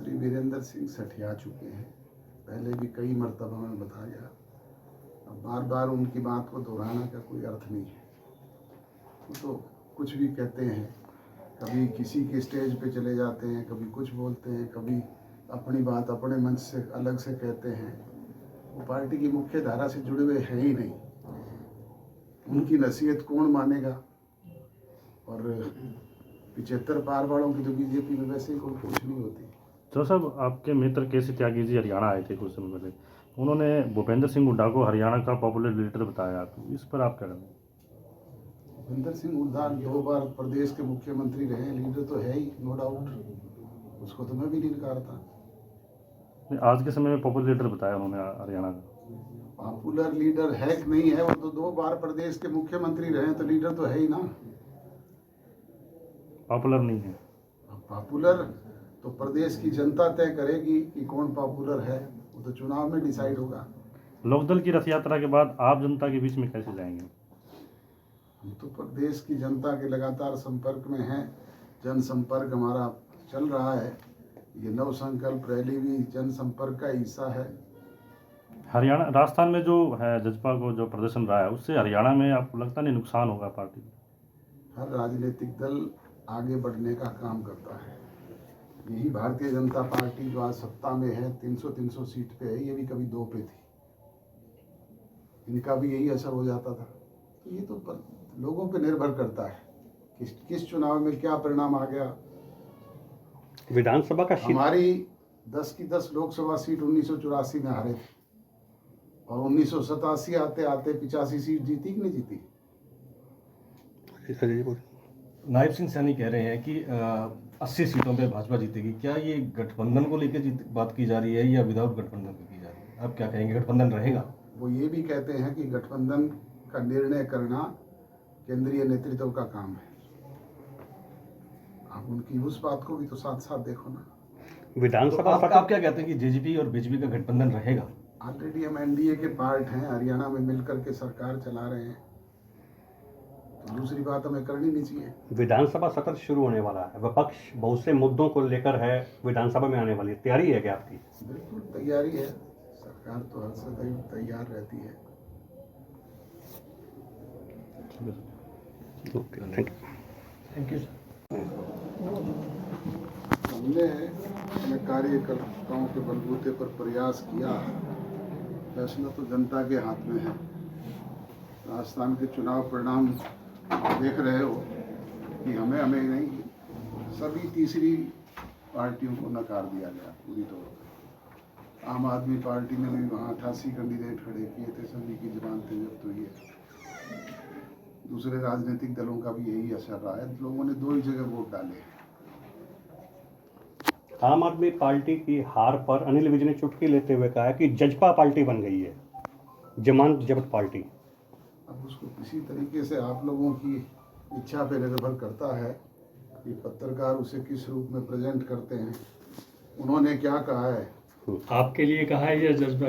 मंत्री वीरेंद्र सिंह सठिया चुके हैं। पहले भी कई मर्तबा में बताया, अब बार बार उनकी बात को दोहराने का कोई अर्थ नहीं है। वो तो कुछ भी कहते हैं, कभी किसी के स्टेज पे चले जाते हैं, कभी कुछ बोलते हैं, कभी अपनी बात अपने मंच से अलग से कहते हैं। वो पार्टी की मुख्य धारा से जुड़े हुए हैं ही नहीं। उनकी नसीहत कौन मानेगा? और 75 पार वालों की तो बीजेपी में वैसे ही कोई कुछ नहीं होती। तो साहब, आपके मित्र केसी त्यागी जी हरियाणा आए थे कुछ समय पहले, उन्होंने भूपेंद्र सिंह हुड्डा को हरियाणा का पॉपुलर लीडर बताया, तो इस पर आप क्या करेंगे? भूपेंद्र सिंह हुड्डा 2 बार प्रदेश के मुख्यमंत्री रहे, लीडर तो है ही, नो डाउट, उसको तो मैं भी नहीं नकारता। आज के समय में पॉपुलर लीडर बताया उन्होंने हरियाणा का। पॉपुलर लीडर है कि नहीं है, वो तो 2 बार प्रदेश के मुख्यमंत्री रहे, तो लीडर तो है ही ना। पॉपुलर नहीं है। पॉपुलर तो प्रदेश की जनता तय करेगी कि कौन पॉपुलर है, वो तो चुनाव में डिसाइड होगा। लोकदल की रथ यात्रा के बाद आप जनता के बीच में कैसे जाएंगे? हम तो प्रदेश की जनता के लगातार संपर्क में हैं, जनसंपर्क हमारा चल रहा है। ये नव संकल्प रैली भी जनसंपर्क का हिस्सा है। हरियाणा राजस्थान में जो है जजपा को जो प्रदर्शन रहा है, उससे हरियाणा में आपको लगता नहीं नुकसान होगा पार्टी? हर राजनीतिक दल आगे बढ़ने का काम करता है। यही भारतीय जनता पार्टी जो आज सत्ता में है, 300 सीट पे है, ये भी कभी 2 पे थी, इनका भी यही असर हो जाता था। तो ये तो लोगों पे निर्भर करता है किस चुनाव में क्या परिणाम आ गया। विधानसभा का हमारी 10 की 10 लोकसभा सीट 1984 में हारे थे, और 1987 आते आते 85 सीट जीती कि नहीं जीती? नायब सिंह सैनी कह रहे हैं कि 80 सीटों पे भाजपा जीतेगी। क्या ये गठबंधन को लेकर बात की जा रही है या विदाउट गठबंधन की जा रही है? आप क्या कहेंगे, गठबंधन रहेगा? वो ये भी कहते हैं कि गठबंधन का निर्णय करना केंद्रीय नेतृत्व का काम है। आप उनकी उस बात को भी तो साथ साथ देखो ना। विधानसभा तो आप क्या कहते हैं कि जेजेपी और बीजेपी का गठबंधन रहेगा? ऑलरेडी हम एनडीए के पार्ट हैं, हरियाणा में मिलकर के सरकार चला रहे हैं, तो दूसरी बात हमें करनी नहीं चाहिए। विधानसभा सत्र शुरू होने वाला है, विपक्ष बहुत से मुद्दों को लेकर है विधानसभा में आने वाली, तैयारी है क्या आपकी? बिल्कुल तैयारी है, सरकार तो हर सदैव तैयार रहती है। Thank you sir. हमने अपने कार्यकर्ताओं के बलबूते पर प्रयास किया। फैसला तो जनता के हाथ में है। राजस्थान के चुनाव परिणाम देख रहे हो कि हमें नहीं, सभी तीसरी पार्टियों को नकार दिया गया पूरी तौर पर। आम आदमी पार्टी ने भी वहाँ 88 कैंडिडेट खड़े किए थे, सभी की जमानतें जब्त हुई है। दूसरे राजनीतिक दलों का भी यही असर रहा है, लोगों ने 2 ही जगह वोट डाले। आम आदमी पार्टी की हार पर अनिल विज ने चुटकी लेते हुए कहा कि जजपा पार्टी बन गई है, जमानत जब्त पार्टी। अब उसको किसी तरीके से आप लोगों की इच्छा पे निर्भर करता है कि पत्रकार उसे किस रूप में प्रेजेंट करते हैं। उन्होंने क्या कहा है? आपके लिए कहा है या जज्बा?